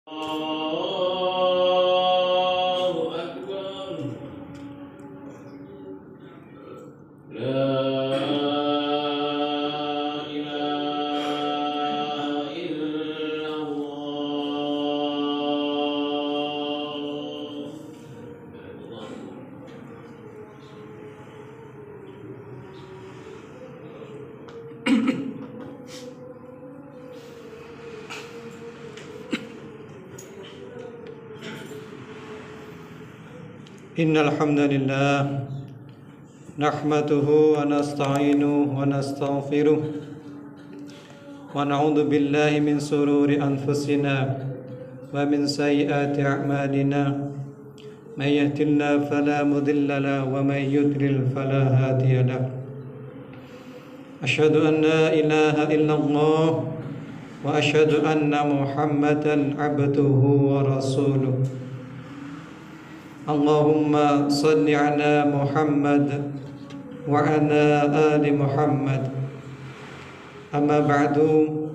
Allahu Akbar. La ilaha illallah. Innal hamdalillah nahmaduhu wa nasta'inuhu wa nastaghfiruh wa na'udzu billahi min sururi anfusina wa min sayyiati a'malina may yahdihillahu fala mudilla lahu wa may yudlil fala hadiya lahu asyhadu an la ilaha illallah wa asyhadu anna muhammadan abduhu wa rasuluh. Allahumma salli ala Muhammad wa ala ali Muhammad. Amma ba'du,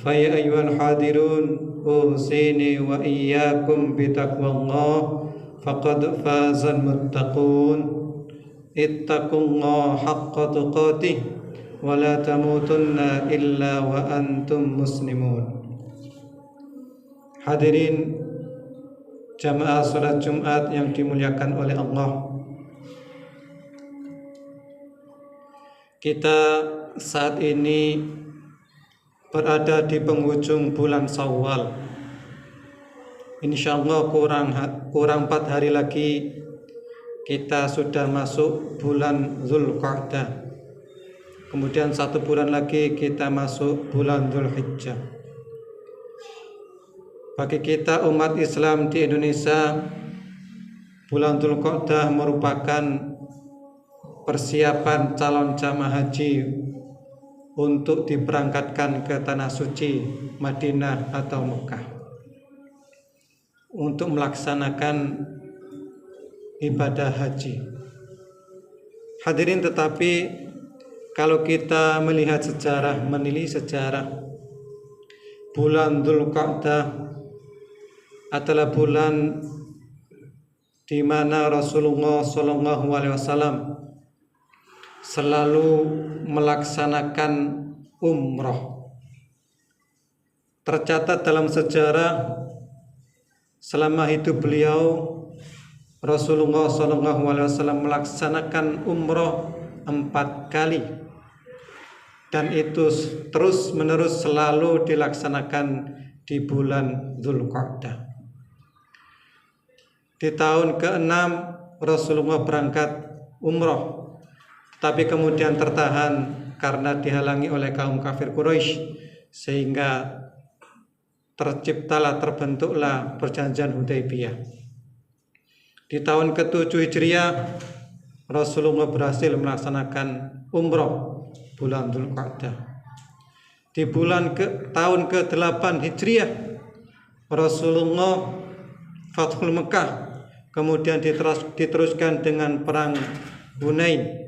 fa ya ayyuhal hadirun usini wa iyyakum bi taqwallah faqad fazal muttaqun. Ittaqullaha haqqa tuqatih wa la tamutunna illa wa antum muslimun. Hadirin jamaah salat Jumat yang dimuliakan oleh Allah. Kita saat ini berada di penghujung bulan Syawal. Insyaallah kurang 4 hari lagi kita sudah masuk bulan Dzulqa'dah. Kemudian 1 bulan lagi kita masuk bulan Dzulhijjah. Bagi kita umat Islam di Indonesia, bulan Dzulqa'dah merupakan persiapan calon jamaah haji untuk diberangkatkan ke tanah suci Madinah atau Mekah untuk melaksanakan ibadah haji. Hadirin, tetapi kalau kita melihat sejarah, menilik sejarah, bulan Dzulqa'dah adalah bulan di mana Rasulullah SAW selalu melaksanakan umroh. Tercatat dalam sejarah selama hidup beliau, Rasulullah SAW melaksanakan umroh 4 kali, dan itu terus menerus selalu dilaksanakan di bulan Dzulqa'dah. Di tahun ke-6 Rasulullah berangkat umroh, tapi kemudian tertahan karena dihalangi oleh kaum kafir Quraisy, sehingga terbentuklah perjanjian Hudaybiyah. Di tahun ke-7 Hijriah Rasulullah berhasil melaksanakan umroh bulan Dzulqa'dah. Di tahun ke-8 Hijriah Rasulullah Fathul Mekah, kemudian diteruskan dengan perang Hunain.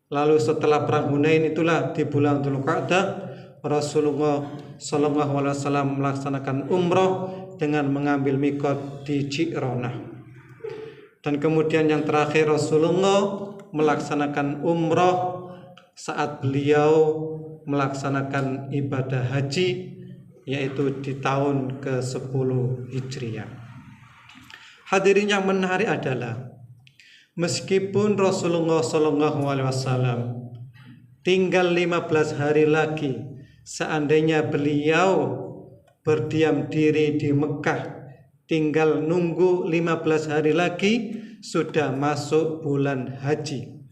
Lalu setelah perang Hunain itulah di bulan Dzulqa'dah Rasulullah SAW melaksanakan umroh dengan mengambil miqat di Ji'ronah. Dan kemudian yang terakhir Rasulullah melaksanakan umroh saat beliau melaksanakan ibadah haji, yaitu di tahun ke-10 Hijriah. Hadirin yang menarik adalah meskipun Rasulullah SAW tinggal 15 hari lagi, seandainya beliau berdiam diri di Mekah, tinggal nunggu 15 hari lagi sudah masuk bulan haji,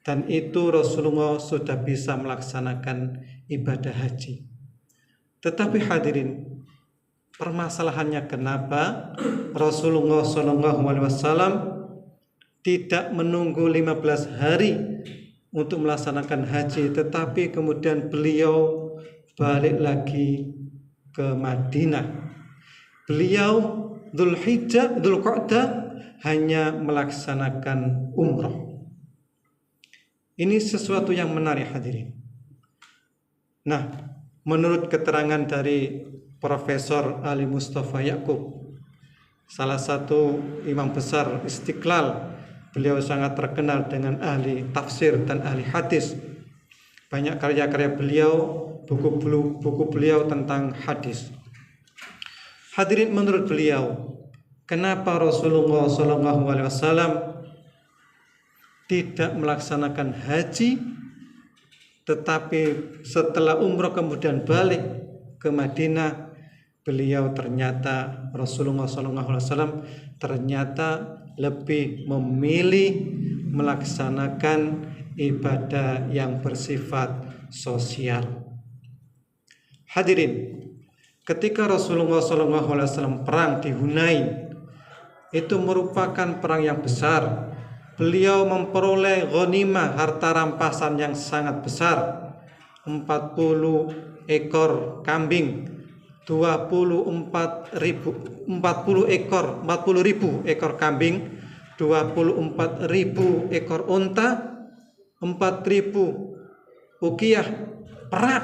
dan itu Rasulullah sudah bisa melaksanakan ibadah haji. Tetapi hadirin, permasalahannya kenapa Rasulullah SAW tidak menunggu 15 hari untuk melaksanakan haji, tetapi kemudian beliau balik lagi ke Madinah. Beliau Dzulqa'dah hanya melaksanakan umroh. Ini sesuatu yang menarik, hadirin. Nah, menurut keterangan dari Profesor Ali Mustafa Ya'qub, salah satu imam besar Istiqlal. Beliau sangat terkenal dengan ahli tafsir dan ahli hadis. Banyak karya-karya beliau, buku beliau tentang hadis. Hadirin, menurut beliau, kenapa Rasulullah SAW tidak melaksanakan haji, tetapi setelah umroh kemudian balik ke Madinah, beliau ternyata Rasulullah SAW ternyata lebih memilih melaksanakan ibadah yang bersifat sosial. Hadirin, ketika Rasulullah SAW perang di Hunain, itu merupakan perang yang besar. Beliau memperoleh ghanimah, harta rampasan yang sangat besar, 40 ekor kambing, 40.000 ekor kambing, 24.000 ekor unta, 4.000 uqiyah perak.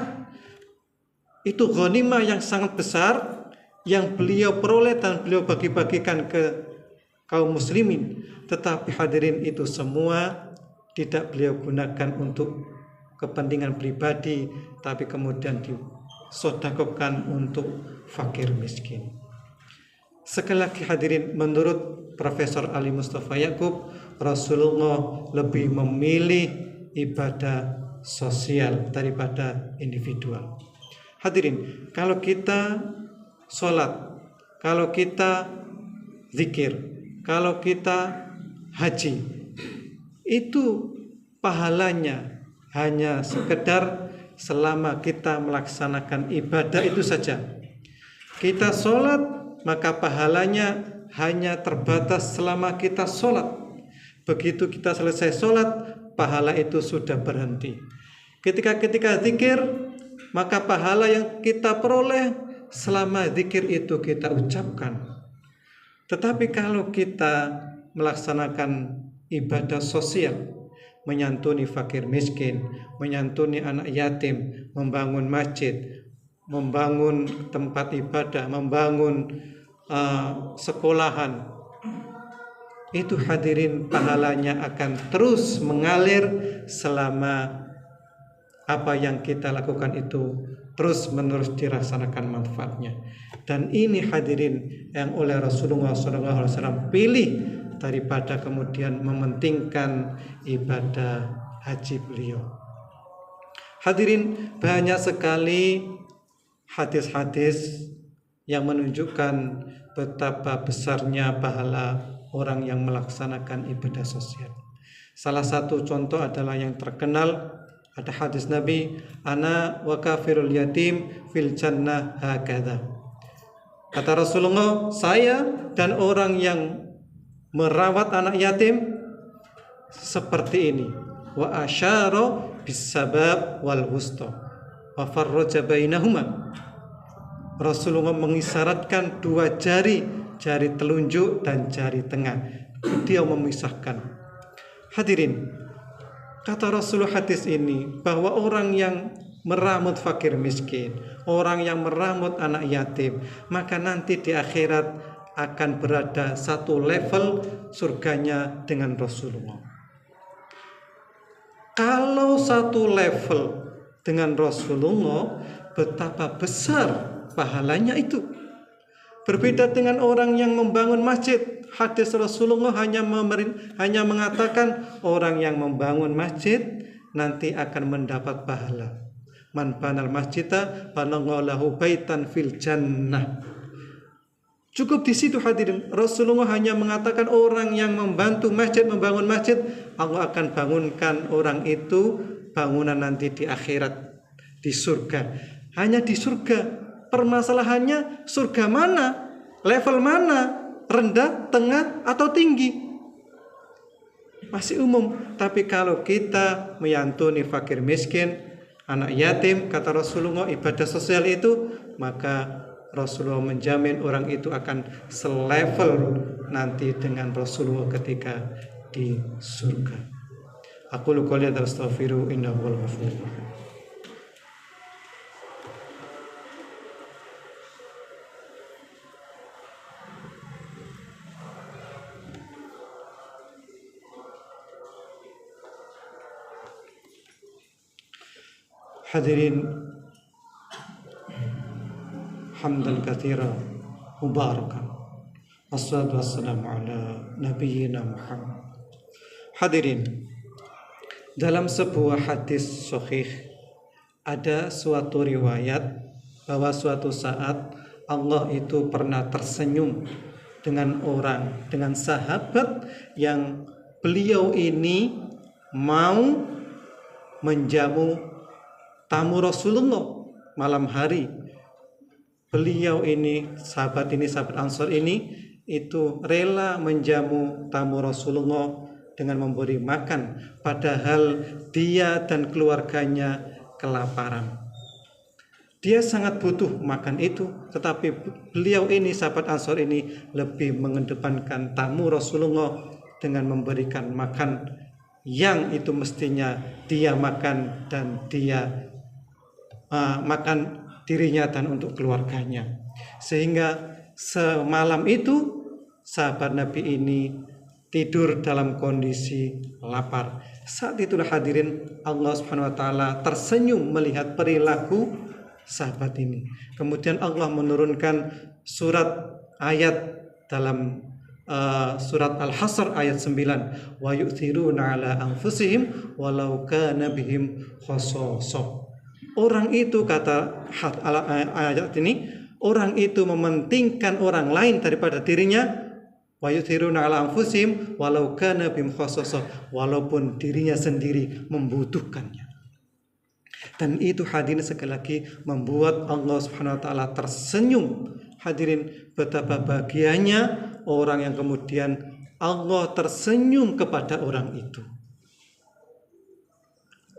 Itu ghanimah yang sangat besar yang beliau peroleh dan beliau bagi-bagikan ke kaum muslimin. Tetapi hadirin, itu semua tidak beliau gunakan untuk kepentingan pribadi, tapi kemudian disedekahkan untuk fakir miskin. Sekali lagi hadirin, menurut Profesor Ali Mustafa Ya'qub, Rasulullah lebih memilih ibadah sosial daripada individual. Hadirin, kalau kita sholat, kalau kita zikir, kalau kita haji, itu pahalanya hanya sekedar selama kita melaksanakan ibadah itu saja. Kita sholat, maka pahalanya hanya terbatas selama kita sholat. Begitu kita selesai sholat, pahala itu sudah berhenti. Ketika zikir, maka pahala yang kita peroleh selama zikir itu kita ucapkan. Tetapi kalau kita melaksanakan ibadah sosial, menyantuni fakir miskin, menyantuni anak yatim, membangun masjid, membangun tempat ibadah, membangun sekolahan, itu hadirin pahalanya akan terus mengalir selama apa yang kita lakukan itu terus menerus dirasakan manfaatnya. Dan ini hadirin yang oleh Rasulullah SAW pilih daripada kemudian mementingkan ibadah haji beliau. Hadirin, banyak sekali hadis-hadis yang menunjukkan betapa besarnya pahala orang yang melaksanakan ibadah sosial. Salah satu contoh adalah yang terkenal, ada hadis Nabi, ana wa kafirul yatim fil jannah hakadha. Kata Rasulullah, saya dan orang yang merawat anak yatim seperti ini. Wa asyara bisabab wal wusta wa farraja bainahuma. Rasulullah mengisyaratkan dua jari, jari telunjuk dan jari tengah. Dia memisahkan. Hadirin, kata Rasulullah hadis ini bahwa orang yang meramut fakir miskin, orang yang meramut anak yatim, maka nanti di akhirat akan berada satu level surganya dengan Rasulullah. Kalau satu level dengan Rasulullah, betapa besar pahalanya itu. Berbeda dengan orang yang membangun masjid. Hadis Rasulullah hanya mengatakan orang yang membangun masjid nanti akan mendapat pahala. Man banal masjida banallahu baitan fil jannah. Cukup di situ hadirin. Rasulullah hanya mengatakan orang yang membantu masjid, membangun masjid, Allah akan bangunkan orang itu bangunan nanti di akhirat, di surga. Hanya di surga. Permasalahannya surga mana? Level mana? Rendah, tengah, atau tinggi? Masih umum. Tapi kalau kita menyantuni fakir miskin, anak yatim, kata Rasulullah, ibadah sosial itu, maka Rasulullah menjamin orang itu akan selevel nanti dengan Rasulullah ketika di surga. Aku qouli hadza astaghfiru innahu wal ghafurur rahim. Hadirin hamdan katsira mubarakan. Wassalatu wassalamu ala nabiyyina Muhammad. Hadirin, dalam sebuah hadis sahih ada suatu riwayat bahwa suatu saat Allah itu pernah tersenyum dengan sahabat yang beliau ini mau menjamu tamu Rasulullah malam hari. Beliau ini, sahabat Ansor ini itu rela menjamu tamu Rasulullah dengan memberi makan, padahal dia dan keluarganya kelaparan. Dia sangat butuh makan itu, tetapi beliau ini, sahabat Ansor ini, lebih mengedepankan tamu Rasulullah dengan memberikan makan yang itu mestinya dia makan dan dia makan dirinya dan untuk keluarganya. Sehingga semalam itu sahabat Nabi ini tidur dalam kondisi lapar. Saat itulah hadirin Allah Subhanahu wa taala tersenyum melihat perilaku sahabat ini. Kemudian Allah menurunkan ayat dalam surat Al-Hasr ayat 9, wa yu'thiruna ala anfusihim walau kana bihim khasasah. Orang itu, kata ayat ini, orang itu mementingkan orang lain daripada dirinya, wa yu'thiruna ala anfusihim walau kana bihim khasasah, walaupun dirinya sendiri membutuhkannya. Dan itu hadirin sekali lagi membuat Allah Subhanahu wa taala tersenyum. Hadirin, betapa bahagianya orang yang kemudian Allah tersenyum kepada orang itu.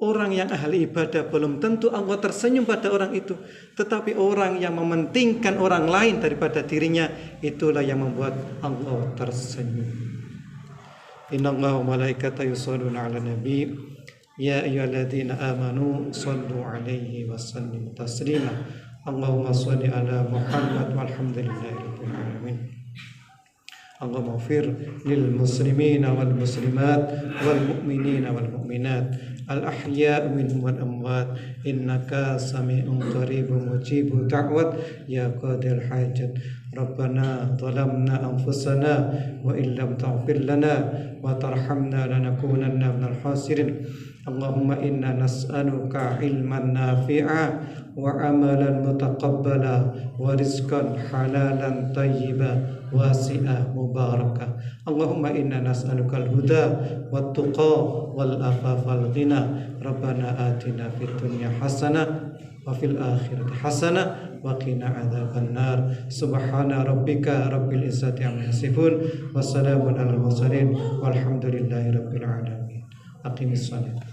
Orang yang ahli ibadah belum tentu Allah tersenyum pada orang itu, tetapi orang yang mementingkan orang lain daripada dirinya, itulah yang membuat Allah tersenyum. Innallaha wa malaikatahu yusholluna 'alan nabi ya ayyuhalladzina amanu shallu 'alaihi wa sallimu taslima. Allahumma shalli ala Muhammad walhamdulillahirabbil alamin. Allahumma ighfir lil muslimina wal muslimat wal mu'minina wal mu'minat al ahya' minhum wal amwat innaka sami'un qaribun mujibud da'wat ya qadil hajat. Rabbana zalamna anfusana wa illam taghfir lana wa tarhamna lanakunanna minal khasirin. Allahumma inna nas'aluka ilman nafi'a wa amalan mutaqabbala wa rizqan halalan tayyiban wasi'ah mubarakah. Allahumma inna nas'aluka al-huda wat tuqa wal afafa wal ghina. Rabbana atina fid dunya hasanah wa fil akhirati hasanah wa qina adzabannar. Subhana rabbika rabbil izzati amma yasifun wa salamun alal mursalin walhamdulillahi rabbil alamin. Aqimis shalah.